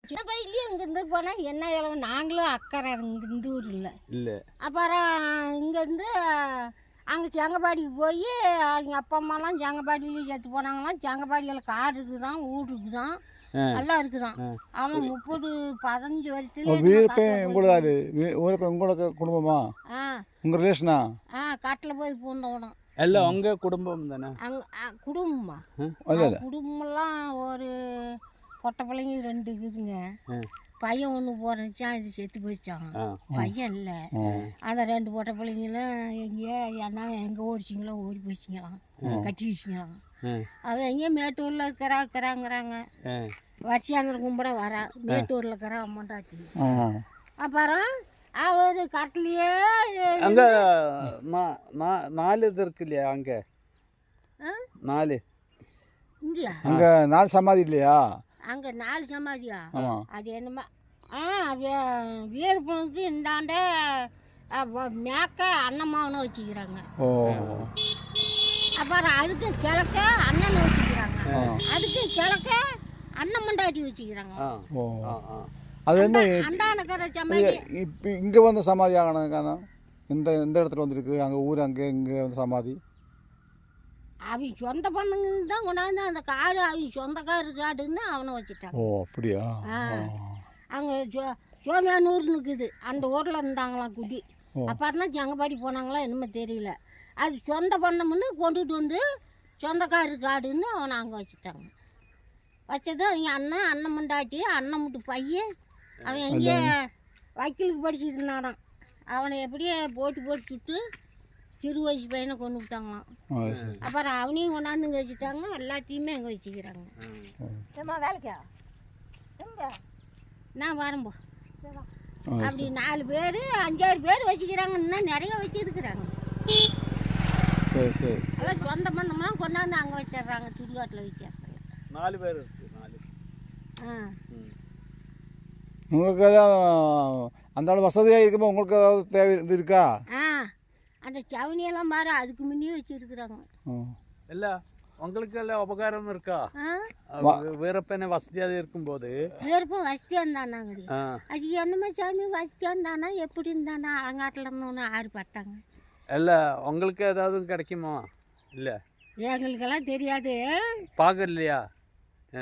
சின்ன பையிலையும் இங்கேருந்து போனால் என்ன இளவு நாங்களும் அக்கறை இந்த ஊர் இல்லை. அப்புறம் இங்கேருந்து அங்கே செங்கப்பாடிக்கு போய் அவங்க அப்பா அம்மாலாம் செங்கப்பாடியிலையும் செத்து போனாங்களாம். செங்கப்பாடியில் காடு இருக்குதான், வீடு இருக்குதான், நல்லா இருக்குதான். அவன் 15 வருஷத்துல உங்களோட குடும்பமா உங்க ரிலேஷனா? காட்டில் போய் பூந்தோடம் எல்லாம் உங்க குடும்பம் தானே? குடும்பமா குடும்பம்லாம் ஒரு பொட்டை பிள்ளைங்க 2 இருக்குதுங்க. பையன் ஒன்று போறச்சான், இது செத்து போயிடுச்சான். பையன் இல்லை. அந்த 2 பொட்டை பிள்ளைங்களும் எங்கேயோ ஏன்னா எங்கே ஓடிச்சிங்களோ ஓடி போயிடுச்சிங்களாம், கட்டி வச்சிங்களாம். அவன் எங்கேயோ மேட்டூரில் இருக்கிறாங்கிறாங்க. வரிசையாந்திர கும்பிட வர மேட்டூரில் இருக்கிற அம்மாண்டாச்சு. அப்புறம் அவர் கட்டிலேயே அங்கே 4 இது இருக்கு இல்லையா? அங்கே 4 இங்கேயா? அங்கே 4 சமாதி இல்லையா? அங்கே 4 சமாதியா? அது என்னமா வீரப்பனுக்கு இந்தாண்ட மேக்க அண்ணம்மாவனை வச்சுக்கிறாங்க. அப்புறம் அதுக்கு கிழக்க அண்ணனை வச்சுக்கிறாங்க. அதுக்கு கிழக்க அண்ணன் மண்டாட்டி வச்சுக்கிறாங்க. அது என்ன அண்டானக்கரை சமாதி இப்போ இங்கே வந்து சமாதி ஆகணும். இந்த இடத்துல வந்துருக்கு அங்கே ஊர், அங்கே இங்கே வந்து சமாதி அவங்க சொந்த பண்ணுங்க தான் கொண்டாந்து அந்த காடு அவங்க சொந்தக்காரு காடுன்னு அவனை வச்சுட்டாங்க. அப்படியா? அங்கே சோமியானூர்னு இருக்குது, அந்த ஊரில் இருந்தாங்களாம் குடி. அப்புறம் தான் செங்கப்பாடி போனாங்களா என்னமோ தெரியல. அது சொந்த பண்ணமுன்னு கொண்டுட்டு வந்து சொந்தக்காரு காடுன்னு அவனை அங்கே வச்சுட்டாங்க. வச்சது அவங்க அண்ணன் மண்டாட்டி, அண்ணன் முட்டு பையன். அவன் எங்கேயே வக்கீலுக்கு படிச்சுட்டு இருந்தானான். அவனை எப்படியே போட்டு சுட்டு சிறு வயசு பையனை கொண்டு விட்டாங்களாம். அப்புறம் அவனையும் கொண்டாந்து இங்கே வச்சுட்டாங்க. எல்லாத்தையுமே இங்கே வச்சுக்கிறாங்க. வேலைக்கா நான் வரம்போ அப்படி 4 பேர் 5-6 பேர் வச்சுக்கிறாங்க. இன்னும் நிறைய வச்சுருக்குறாங்க. எல்லாம் சொந்த பண்ணம்லாம் கொண்டாந்து அங்கே வச்சிடுறாங்க. சுடுகாட்டில் வைக்கிறாங்க. 4 பேர் இருக்கு. 4 உங்களுக்கு ஏதாவது அந்த அளவு வசதியாக இருக்குமோ உங்களுக்கு ஏதாவது தேவை இருக்கா? அந்த சவனியெல்லாம் பாரு அதுக்கு முன்னே வச்சுருக்குறாங்க. இல்லை உங்களுக்கு எல்லாம் உபகாரம் இருக்கா? வீரப்பனை வசதியாக இருக்கும்போது வீரப்பன் வசதியாக இருந்தானாங்க. அது என்னமோ சாமி வசதியாக இருந்தானா எப்படி இருந்தானா? அலங்காட்டில் இருந்தோன்னு 6 பார்த்தாங்க. இல்லை உங்களுக்கு ஏதாவது கிடைக்குமா? இல்லை எங்களுக்கெல்லாம் தெரியாது. பார்க்கலையா?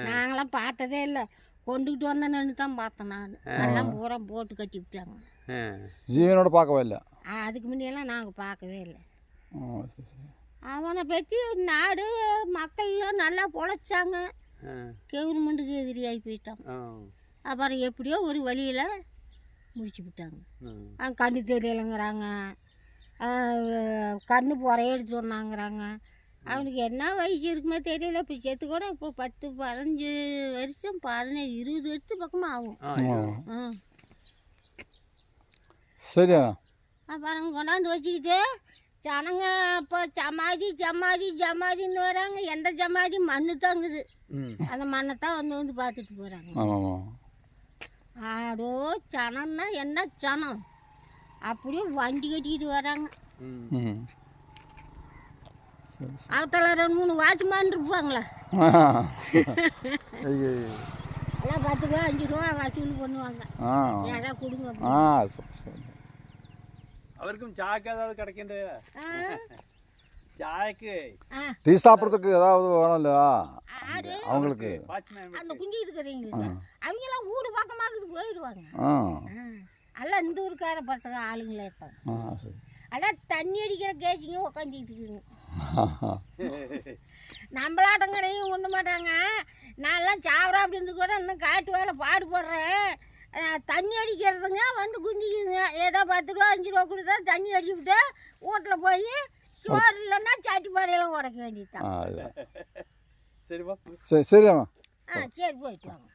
நாங்களாம் பார்த்ததே இல்லை. கொண்டுகிட்டு வந்தேன்னு தான் பார்த்தேன். நான் எல்லாம் பூரா போட்டு கட்டி விட்டாங்க. ஜீவனோட பார்க்கவே இல்லை. அதுக்கு முன்னெல்லாம் நாங்கள் பார்க்கவே இல்லை. அவனை பற்றி நாடு மக்கள்லாம் நல்லா பொழைச்சாங்க. கவர்மெண்ட்டுக்கு எதிரியாகி போயிட்டான். அப்புறம் எப்படியோ ஒரு வழியில் முடிச்சு விட்டாங்க. கண்ணு தெரியலைங்கிறாங்க, கண்ணு புறையடிச்சு வந்தாங்கிறாங்க. அவனுக்கு என்ன வயசு இருக்குமே தெரியல. இப்போ செத்து கூட இப்போ 10-15 வருஷம் 17-20 வருஷம் பக்கமாக ஆகும். சரியா? அப்புறம் கொண்டாந்து வச்சுக்கிட்டு ஜனங்க இப்போ ஜமாதின்னு வராங்க. எந்த ஜமாதி மண்ணு தாங்குது, அந்த மண்ணை தான் வந்து பார்த்துட்டு போகிறாங்க. ஆடோ சனம்னா என்ன சனம், அப்படியே வண்டி கட்டிக்கிட்டு வராங்க. அவத்தால 2-3 வாட்ச்மேன் இருப்பாங்களே, எல்லாம் 10 ரூபா 5 ரூபா வசூல் பண்ணுவாங்க. ஏதாவது கொடுங்க. அவருக்கும் சாய்க்கு ஏதாவது கிடைக்கின்ற சாய்க்கு டீ சாப்பிட்றதுக்கு ஏதாவது வேணும்ல அவங்களுக்கு. அந்த குஞ்சு இருக்கிறீங்களுக்கு அவங்கெல்லாம் ஊடு பக்கமாக போயிடுவாங்க. எல்லாம் இந்த ஊருக்கார பசங்க ஆளுங்களே இருப்பாங்க. எல்லாம் தண்ணி அடிக்கிற கேச்சிங்க உக்காந்துக்கிட்டு இருக்குங்க. நம்மளாட்டங்கடையும் ஒண்ணு மாட்டாங்க. நான்லாம் சாவரா அப்படின்னு கூட இன்னும் காட்டு வேலை பாடுபடுறேன். தண்ணி அடிக்கிறதுங்க வந்து குஞ்சிக்குதுங்க. ஏதோ 10 ரூபா 5 ரூபா கொடுத்தா தண்ணி அடிச்சுவிட்டு வீட்டில் போய் சோறு இல்லைன்னா சாட்டிப்பாடையெல்லாம் உடைக்க வேண்டியதுதான். சரிம்மா. சரி போயிட்டு வாங்க.